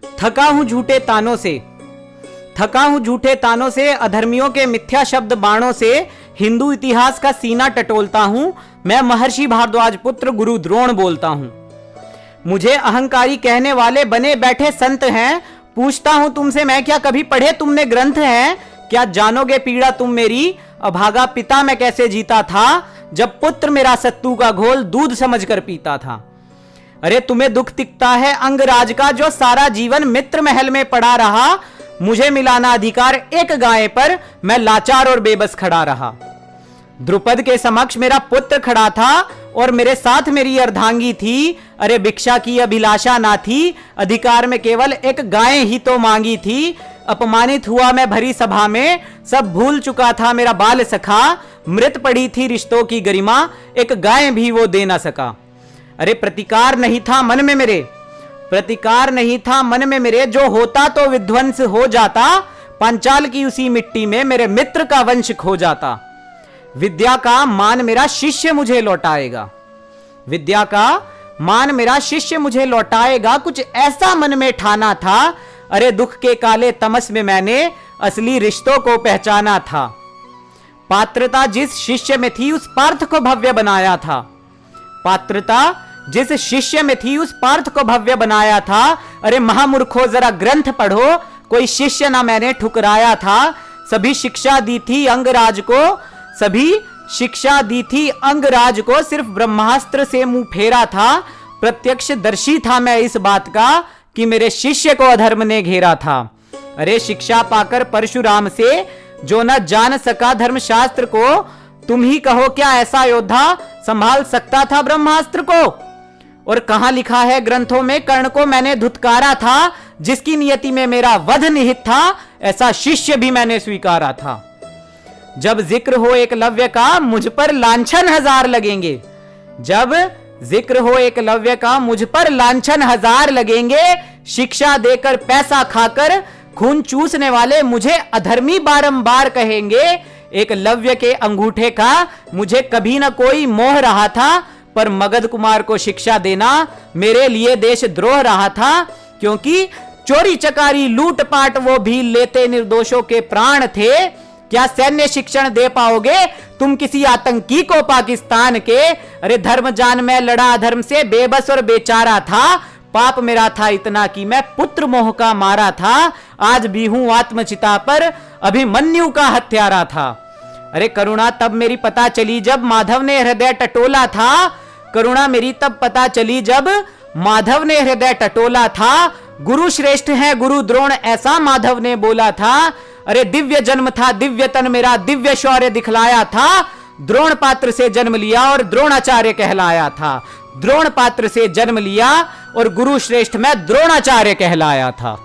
थका हूं झूठे तानों से, थका हूं झूठे तानों से, अधर्मियों के मिथ्या शब्द बाणों से हिंदू इतिहास का सीना टटोलता हूं। मैं महर्षि भारद्वाज पुत्र गुरु द्रोण बोलता हूं। मुझे अहंकारी कहने वाले बने बैठे संत हैं। पूछता हूं तुमसे मैं, क्या कभी पढ़े तुमने ग्रंथ हैं? क्या जानोगे पीड़ा तुम मेरी, अभागा पिता मैं कैसे जीता था, जब पुत्र मेरा सत्तू का घोल दूध समझकर पीता था। अरे तुम्हें दुख दिखता है अंगराज का, जो सारा जीवन मित्र महल में पड़ा रहा। मुझे मिलाना अधिकार एक गाय पर, मैं लाचार और बेबस खड़ा रहा। द्रुपद के समक्ष मेरा पुत्र खड़ा था और मेरे साथ मेरी अर्धांगी थी। अरे भिक्षा की अभिलाषा ना थी, अधिकार में केवल एक गाय ही तो मांगी थी। अपमानित हुआ मैं भरी सभा में, सब भूल चुका था मेरा बाल सखा। मृत पड़ी थी रिश्तों की गरिमा, एक गाय भी वो दे ना सका। अरे प्रतिकार नहीं था मन में मेरे, प्रतिकार नहीं था मन में मेरे, जो होता तो विध्वंस हो जाता। पांचाल की उसी मिट्टी में मेरे मित्र का वंश खो जाता। विद्या का मान मेरा शिष्य मुझे लौटाएगा, विद्या का मान मेरा शिष्य मुझे लौटाएगा। कुछ ऐसा मन में ठाना था, अरे दुख के काले तमस में मैंने असली रिश्तों को पहचाना था। पात्रता जिस शिष्य में थी उस पार्थ को भव्य बनाया था, पात्रता जिस शिष्य में थी उस पार्थ को भव्य बनाया था। अरे महामूर्खों जरा ग्रंथ पढ़ो, कोई शिष्य ना मैंने ठुकराया था। सभी शिक्षा दी थी अंगराज को, सभी शिक्षा दी थी अंगराज को, सिर्फ ब्रह्मास्त्र से मुंह फेरा था। प्रत्यक्ष दर्शी था मैं इस बात का कि मेरे शिष्य को अधर्म ने घेरा था। अरे शिक्षा पाकर परशुराम से जो न जान सका धर्मशास्त्र को, तुम ही कहो क्या ऐसा योद्धा संभाल सकता था ब्रह्मास्त्र को। और कहां लिखा है ग्रंथों में, कर्ण को मैंने धुतकारा था, जिसकी नियति में मेरा वध निहित था, ऐसा शिष्य भी मैंने स्वीकारा था। जब जिक्र हो एकलव्य का मुझ पर लांछन हजार लगेंगे, जब जिक्र हो एकलव्य का मुझ पर लांछन हजार लगेंगे। शिक्षा देकर पैसा खाकर खून चूसने वाले मुझे अधर्मी बारंबार कहेंगे। एकलव्य के अंगूठे का मुझे कभी न कोई मोह रहा था, पर मगध कुमार को शिक्षा देना मेरे लिए देशद्रोह रहा था। क्योंकि चोरी चकारी लूटपाट वो भी लेते निर्दोषों के प्राण थे। क्या सैन्य शिक्षण दे पाओगे तुम किसी आतंकी को पाकिस्तान के। अरे धर्म जान मैं लड़ा अधर्म से, बेबस और बेचारा था। पाप मेरा था इतना कि मैं पुत्र मोह का मारा था। आज भी हूं आत्मचिता पर, अभिमन्यु का हत्यारा था। अरे करुणा तब मेरी पता चली जब माधव ने हृदय टटोला था, करुणा मेरी तब पता चली जब माधव ने हृदय टटोला था। गुरु श्रेष्ठ है गुरु द्रोण ऐसा माधव ने बोला था। अरे दिव्य जन्म था दिव्य तन मेरा, दिव्य शौर्य दिखलाया था। द्रोण पात्र से जन्म लिया और द्रोणाचार्य कहलाया था। द्रोण पात्र से जन्म लिया और गुरु श्रेष्ठ में द्रोणाचार्य कहलाया था।